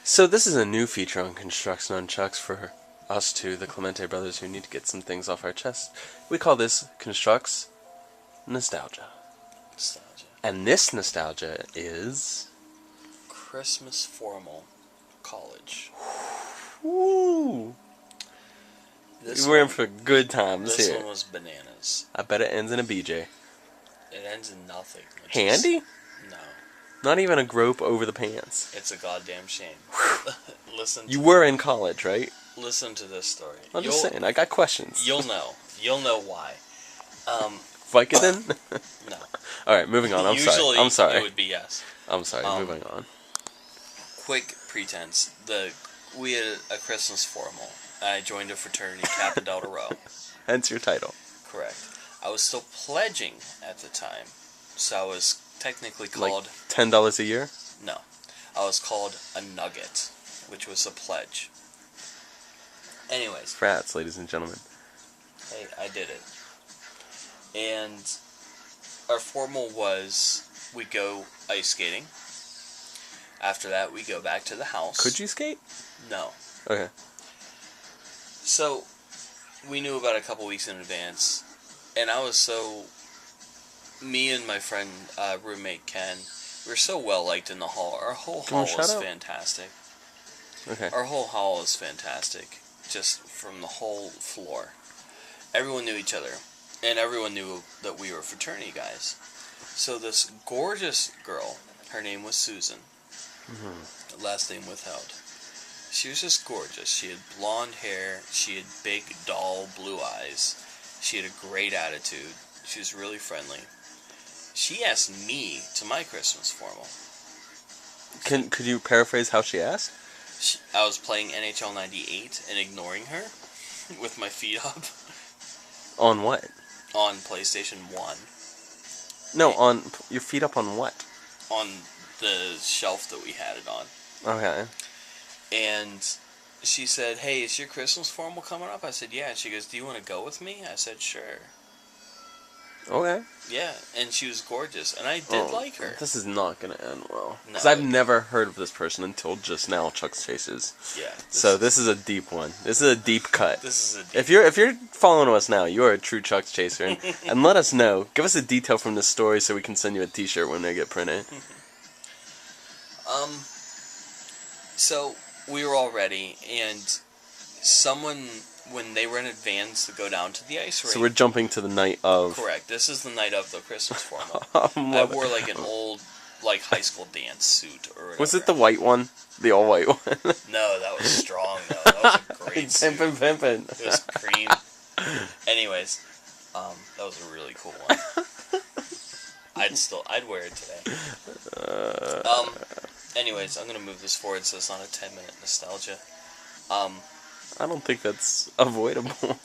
So this is a new feature on Constructs Nunchucks for us two, the Clemente brothers, who need to get some things off our chest. We call this Constructs Nostalgia. Nostalgia. And this nostalgia is... Christmas formal college. Woo! We're in for good times This here. one was bananas. I bet it ends in a BJ. It ends in nothing. Handy? No. Not even a grope over the pants. It's a goddamn shame. You were in college, right? Listen to this story. I'm just saying, I got questions. You'll know. You'll know why. Vicodin? No. Alright, moving on. I'm sorry. I'm sorry. It would be yes. I'm sorry. Moving on. Quick pretense. We had a Christmas formal. I joined a fraternity, Kappa Delta Rho. Hence your title. Correct. I was still pledging at the time, so I was technically called... Like $10 a year? No. I was called a nugget, which was a pledge. Anyways. Frats, ladies and gentlemen. Hey, I did it. And our formal was, we'd go ice skating. After that, we go back to the house. Could you skate? No. Okay. So, we knew about a couple weeks in advance, and me and my friend, roommate Ken, we were so well liked in the hall. Our whole hall was fantastic. Okay. Our whole hall was fantastic, just from the whole floor. Everyone knew each other, and everyone knew that we were fraternity guys. So this gorgeous girl, her name was Susan, last name withheld. She was just gorgeous. She had blonde hair. She had big, dull blue eyes. She had a great attitude. She was really friendly. She asked me to my Christmas formal. Could you paraphrase how she asked? I was playing NHL 98 and ignoring her with my feet up. On what? On PlayStation 1. No, on your feet up on what? On the shelf that we had it on. Okay. And she said, "Hey, is your Christmas formal coming up?" I said, "Yeah." And she goes, "Do you want to go with me?" I said, "Sure." Okay. Yeah, and she was gorgeous, and I did like her. This is not going to end well. No. Because I've never heard of this person until just now, Chuck's Chases. Yeah. This is a deep one. This is a deep cut. This is a deep If you're following us now, you are a true Chuck's Chaser. And let us know. Give us a detail from this story so we can send you a t-shirt when they get printed. So, we were all ready, and someone, when they rented vans to go down to the ice rink... So we're jumping to the night of... Correct. This is the night of the Christmas formal. I wore like an old, high school dance suit or whatever. Was it the white one? The all-white one? No, that was strong, though. That was a great suit. Pimpin'. It was cream. Anyways, that was a really cool one. I'd wear it today. Anyways, I'm gonna move this forward so it's not a 10-minute nostalgia. I don't think that's avoidable.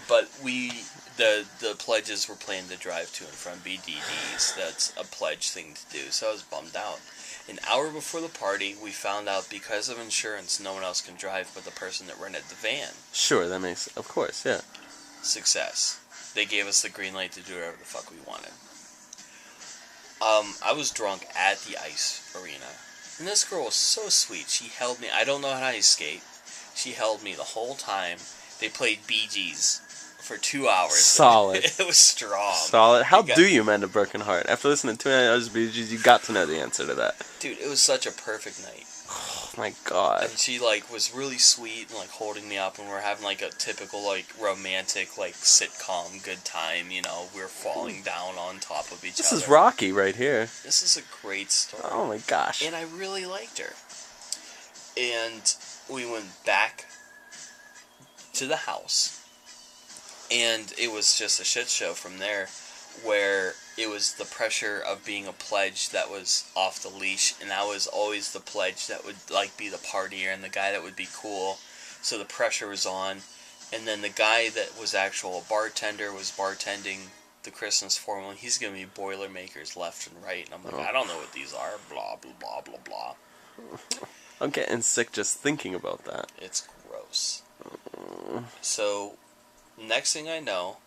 But the pledges were planned to drive to and from BDDs. That's a pledge thing to do, so I was bummed out. An hour before the party, we found out because of insurance, no one else can drive but the person that rented the van. Sure, that makes... Of course, yeah. Success. They gave us the green light to do whatever the fuck we wanted. I was drunk at the ice arena. And this girl was so sweet. She held me. I don't know how to skate. She held me the whole time. They played Bee Gees for 2 hours. Solid. It was strong. Solid. How do you mend a broken heart? After listening to 2 hours of Bee Gees, you got to know the answer to that. Dude, it was such a perfect night. Oh my god. And she was really sweet and holding me up, and we're having a typical romantic sitcom good time, we're falling down on top of each other. This is Rocky right here. This is a great story. Oh my gosh. And I really liked her. And we went back to the house, and it was just a shit show from there, where it was the pressure of being a pledge that was off the leash, and I was always the pledge that would be the partier and the guy that would be cool, so the pressure was on. And then the guy that was actual bartender was bartending the Christmas formal, and he's giving me Boilermakers left and right, and I'm like, I don't know what these are, blah blah blah blah blah. I'm getting sick just thinking about that. It's gross. So next thing I know,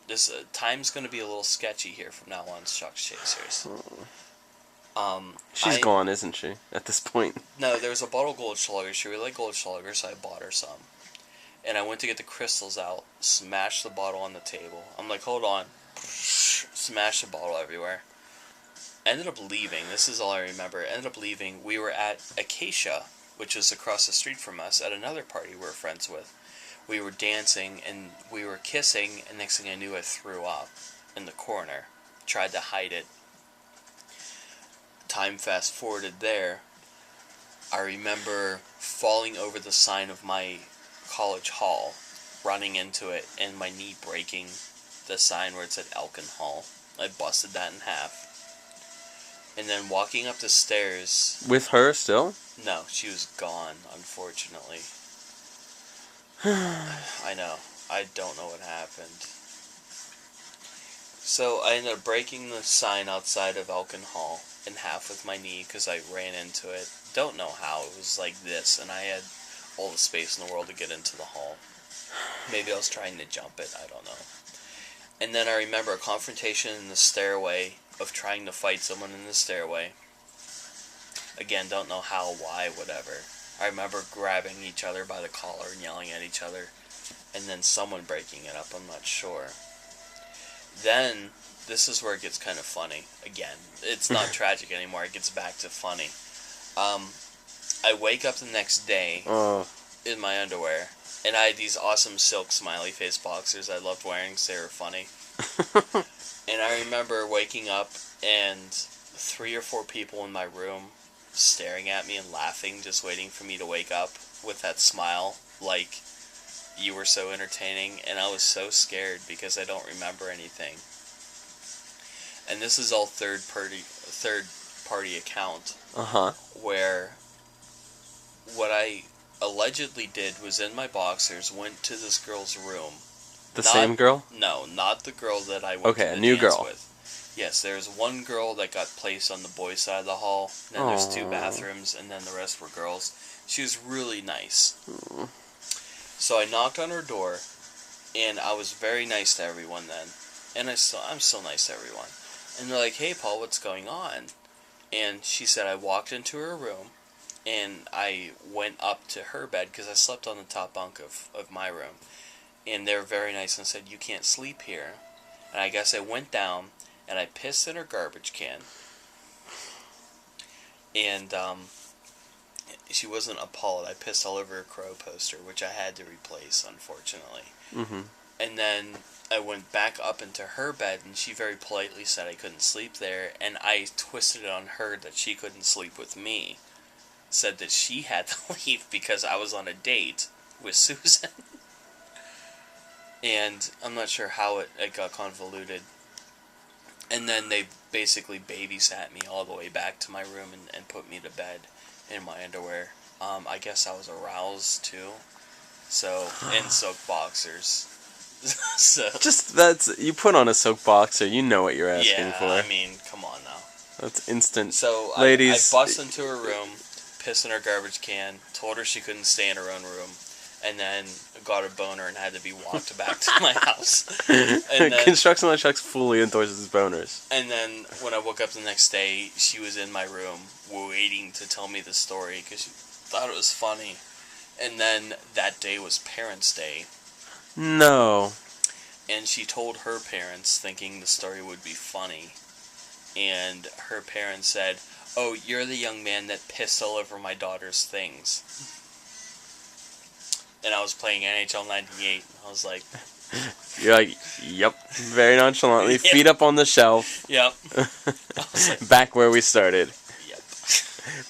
this time's going to be a little sketchy here from now on, Chuck's Chasers. She's gone, isn't she, at this point? No, there was a bottle of Goldschlager. She really liked Goldschlager, so I bought her some. And I went to get the crystals out, smashed the bottle on the table. I'm like, hold on. Smashed the bottle everywhere. Ended up leaving. This is all I remember. Ended up leaving. We were at Acacia, which was across the street from us, at another party we were friends with. We were dancing, and we were kissing, and next thing I knew, I threw up in the corner. Tried to hide it. Time fast forwarded there. I remember falling over the sign of my college hall, running into it, and my knee breaking the sign where it said Elkin Hall. I busted that in half. And then walking up the stairs... With her still? No, she was gone, unfortunately. I know. I don't know what happened. So I ended up breaking the sign outside of Elkin Hall in half with my knee because I ran into it. Don't know how. It was like this, and I had all the space in the world to get into the hall. Maybe I was trying to jump it. I don't know. And then I remember a confrontation in the stairway of trying to fight someone in the stairway. Again, don't know how, why, whatever. I remember grabbing each other by the collar and yelling at each other, and then someone breaking it up, I'm not sure. Then, this is where it gets kind of funny. Again, it's not tragic anymore, it gets back to funny. I wake up the next day in my underwear, and I had these awesome silk smiley face boxers I loved wearing because they were funny. And I remember waking up and 3 or 4 people in my room staring at me and laughing, just waiting for me to wake up with that smile, like you were so entertaining, and I was so scared because I don't remember anything. And this is all third party account, where what I allegedly did was in my boxers, went to this girl's room. The same girl? No, not the girl that I went to the a new dance girl. with. Yes, there's one girl that got placed on the boys' side of the hall, and then there's 2 bathrooms, and then the rest were girls. She was really nice. So I knocked on her door, and I was very nice to everyone then. And I'm still nice to everyone. And they're like, hey Paul, what's going on? And she said I walked into her room, and I went up to her bed, because I slept on the top bunk of my room. And they were very nice and said, you can't sleep here. And I guess I went down, and I pissed in her garbage can. And she wasn't appalled. I pissed all over her Crow poster, which I had to replace, unfortunately. And then I went back up into her bed, and she very politely said I couldn't sleep there, and I twisted it on her that she couldn't sleep with me. Said that she had to leave because I was on a date with Susan. And I'm not sure how it got convoluted. And then they basically babysat me all the way back to my room and put me to bed in my underwear. I guess I was aroused too. So, in silk boxers. So You put on a silk boxer, you know what you're asking for. I mean, come on now. That's instant. So, ladies, I bust into her room, pissed in her garbage can, told her she couldn't stay in her own room, and then got a boner and had to be walked back to my house. And then, Construction on Chucks fully endorses boners. And then when I woke up the next day, she was in my room waiting to tell me the story because she thought it was funny. And then that day was Parents' Day. No. And she told her parents thinking the story would be funny. And her parents said, oh, you're the young man that pissed all over my daughter's things. And I was playing NHL 98. I was like... You're like, yep. Very nonchalantly. Yep. Feet up on the shelf. Yep. I was like, back where we started. Yep.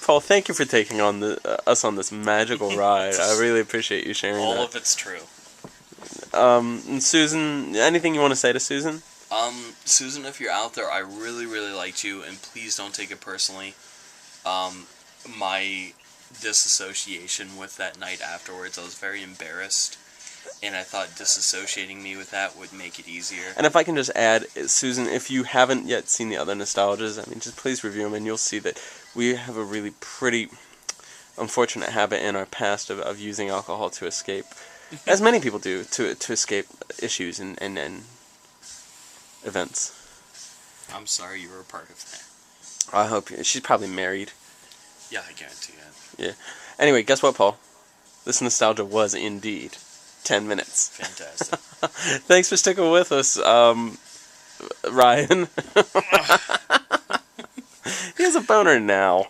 Paul, thank you for taking on us on this magical ride. I really appreciate you sharing all that. of it's true. And Susan, anything you want to say to Susan? Susan, if you're out there, I really, really liked you, and please don't take it personally. My disassociation with that night afterwards, I was very embarrassed, and I thought disassociating me with that would make it easier. And if I can just add, Susan, if you haven't yet seen the other nostalgias, I mean, just please review them, and you'll see that we have a really pretty unfortunate habit in our past of using alcohol to escape, as many people do, to escape issues and events. I'm sorry you were a part of that. I hope she's probably married. Yeah, I guarantee it. Anyway, guess what, Paul? This nostalgia was indeed 10 minutes. Fantastic. Thanks for sticking with us, Ryan. He has a boner now.